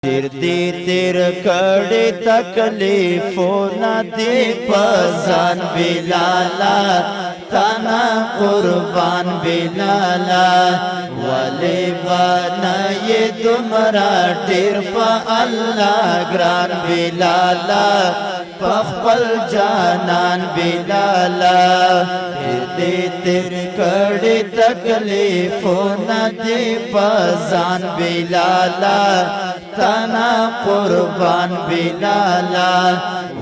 تیر کړي تکلیفونه دې پزان بلالا تانا قربان بلالا ولی بنای دمرا ډیر په الله ګران بلالا پخپل جانان بلالا تیر کړي تکلیفونه دې پزان بلالا تانا قربان بلالا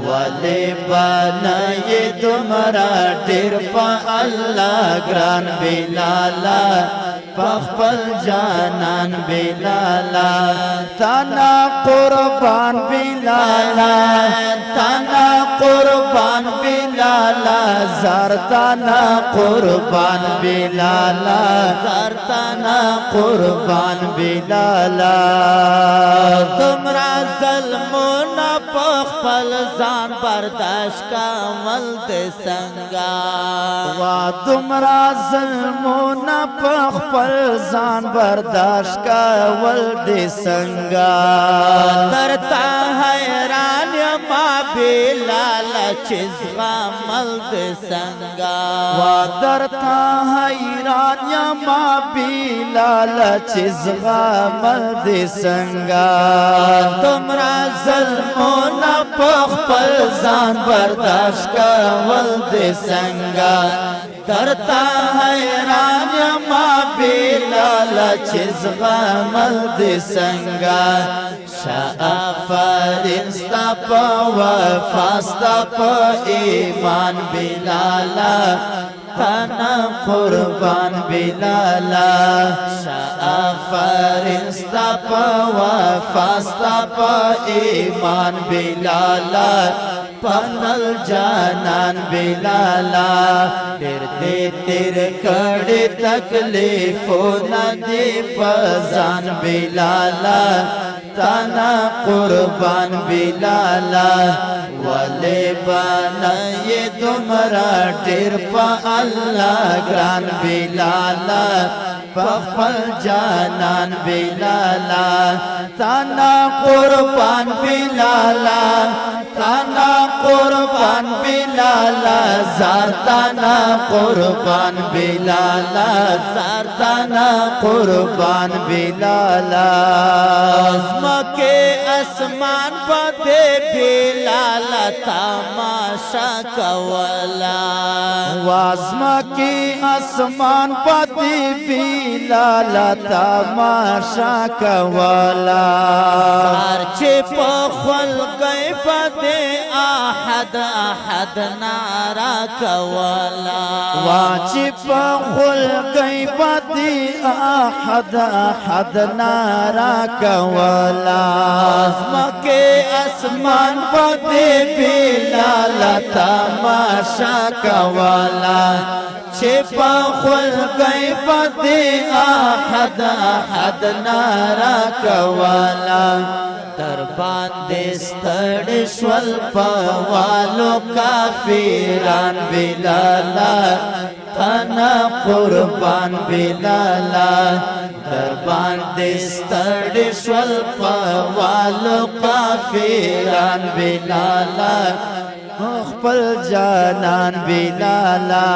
ولی بنای دمرا ډیر په الله ګران بلالا پخپل جانان بلالا تانا قربان بلالا تانا قربان بلالا زرتانا قربان بلالا زرتانا قربان بلالا تمرا ظلمونا پخپل ځان برداشت کول دې څنګه وا تمرا ظلمونا پخپل ځان برداشت کول دې څنګه درتا حیران ما بلال چې زغمل دې څنګه وا درتا حیران ما بلال چې زغمل دې څنګه تمرا ظلمونا پخپل ځان برداشت کول دې څنګه درتا حیران ما بلال چې زغمل دې څنګه شافرین ستا په وفا ستا په ایمان بلالا تانا قربان بلالا شافرین ستا په وفا ستا په ایمان بلالا پنل جانان بلالا تیر کړي تکلیفونه دې پزان بلالا تانا قربان بلالا ولی بنای دمرا ډیر په الله ګران بلالا پخپل جانان بلالا تانا قربان بلالا تانا قربان بلالا زارتانا قربان بلالا زارتانا قربان بلالا ازمکه اسمان پته بلالا تماشا کولا وازمکه اسمان پته بلالا تماشا کولا هر چې په خلقې پته احد نارا کولا واجب خلقې پته احد نارا کولا ازمکه اسمان پته بلالا تماشا کولا چې په خلقې پته احد نارا کولا تر باندې ستړي شول په والو کافران بلالا تانا قربان بلالا تر باندې ستړي شول په والو کافران بلالا خپل جانان بلالا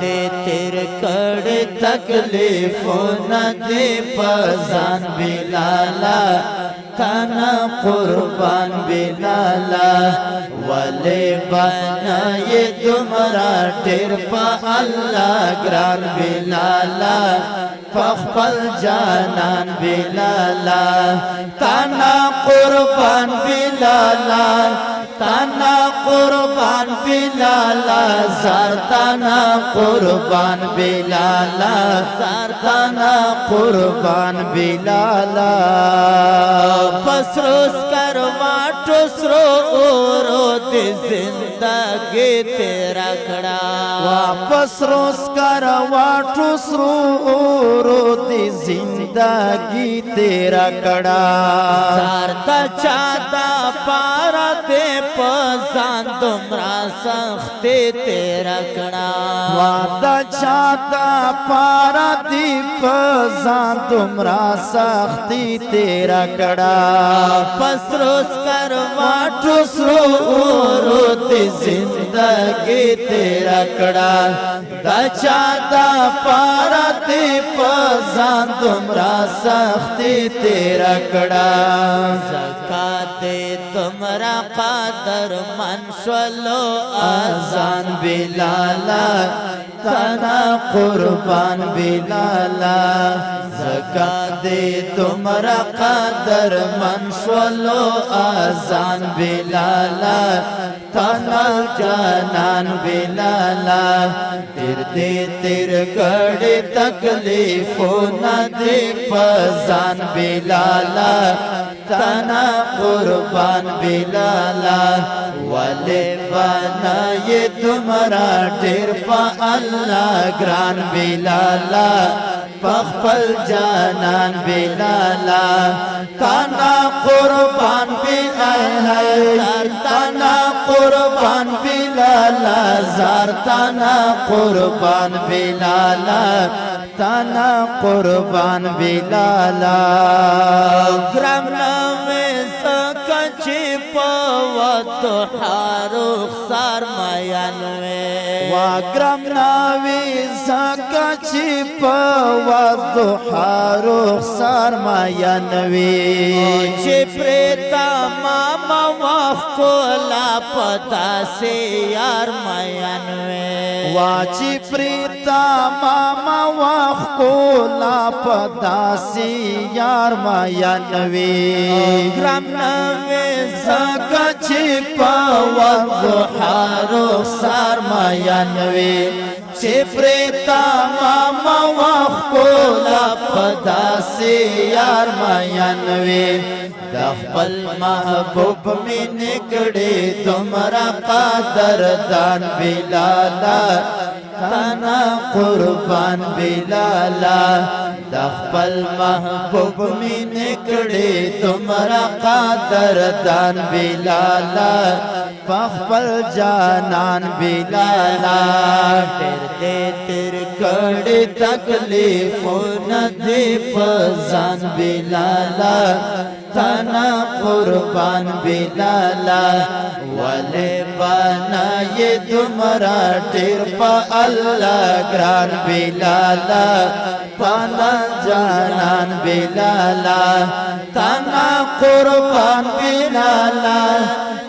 تیر کړي تکلیفونه دې پزان بلالا تانا قربان بلالا ولی بنای دمرا ډیر په الله ګران بلالا پخپل جانان بلالا تانا قربان بلالا تانا قربان بلالا زارتانا قربان بلالا زارتانا قربان بلالا پسروس کرواټو سرو اورو دې زندګي تیرا کړه واپس روز کرواټو سرو اورو دې زندګي زندگی تیرا کڑا زار تا چاہتا پارا تے پزان دمرا سختی تیرا کڑا وعدہ چاہتا پارا تے پزان دمرا سختی تیرا کڑا پس روز کرواٹو سرو تے زندگی تیرا کڑا دا چاہتا پارا تے پزان دمرا سختی تیرا کڑا زکاة تمرا قادر من شلو آزان بلالا تنا قربان بلالا زکاة تمرا قادر من شلو آزان بلالا تنا جانان بلالا تیر دے تیر کڑی تکلیفونا دے پزان بلالا تنا قربان بلالا والے بنائے تمہارا ڈیر پا اللہ گران بلالا پخپل جانان بلالا تنا قربان بلالا تنا قربان بلالا زار تنا قربان بلالا تنا قربان بلالا گرام نامے سکچی پوت حاروخ سار میانوے واگرام ناوی سکچی پوت حاروخ سار میانوے چی پریتا ماما وخ کولا پتا سے یار میانوے واچی پریتا ماما وخ کولا پتا سی یار میانوی گرام نوی زکا چی پاوز حارو سار میانوی چی پریتا ماما وخ کولا پتا سی یار میانوی دخپل محبوب میں نکڑے تمہارا قادر دان بلالا تنا قربان بلالا دخپل محبوب میں نکڑے تمہارا قادر دان بلالا پخپل جانان بلالا تیر دے تیر کڑی تکلیفون دے پزان بلالا تنا قربان بلالا والے بنائے تمہارا ڈیر پا اللہ گران بلالا تنا جانان بلالا تنا قربان بلالا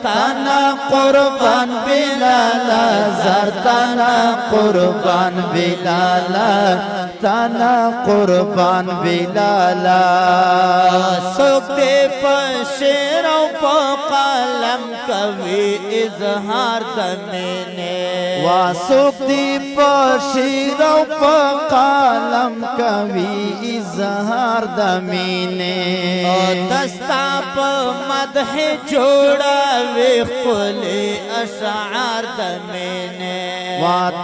تنا قربان بلالا زار تنا قربان بلالا تنا قربان بلالا سوک دے پشیر و پا قلم کوی اظہار دمینے واسوک دی پشیر و پا قلم کوی اظہار دمینے دستا پا مدح جوڑا وی خلی اشعار دمینے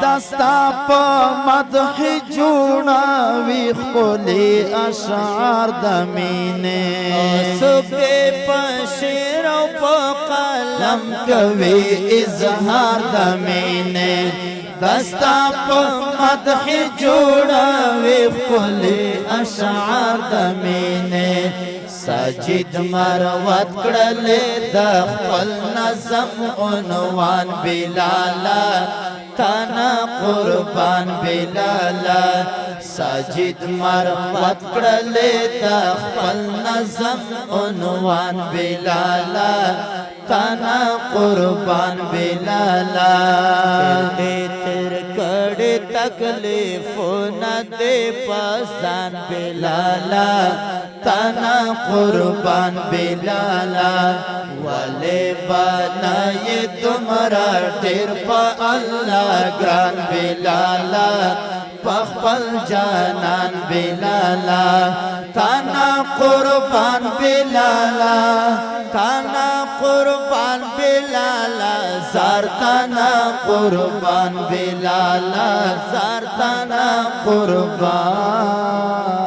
دستا پا مدح جوڑا وی خلی اشعار دمینے سوک دے پشیر و پا قلم کوی اظہار دمینے دستا پا مدح جوڑا وی خلی اشعار دمینے ساجد مروت کڑلے دخپل نظم عنوان بلالا تنا قربان بلالا ساجد مروت کڑلے دخپل نظم عنوان بلالا تنا قربان بلالا دے تیر کڑی تکلیفون دے پسان بلالا تنا قربان بلالا والے بنائے تمہارا ڈیر پا اللہ گران بلالا پخپل جانان بلالا تنا قربان بلالا تنا قربان بلالا زار تنا قربان بلالا زار تنا قربان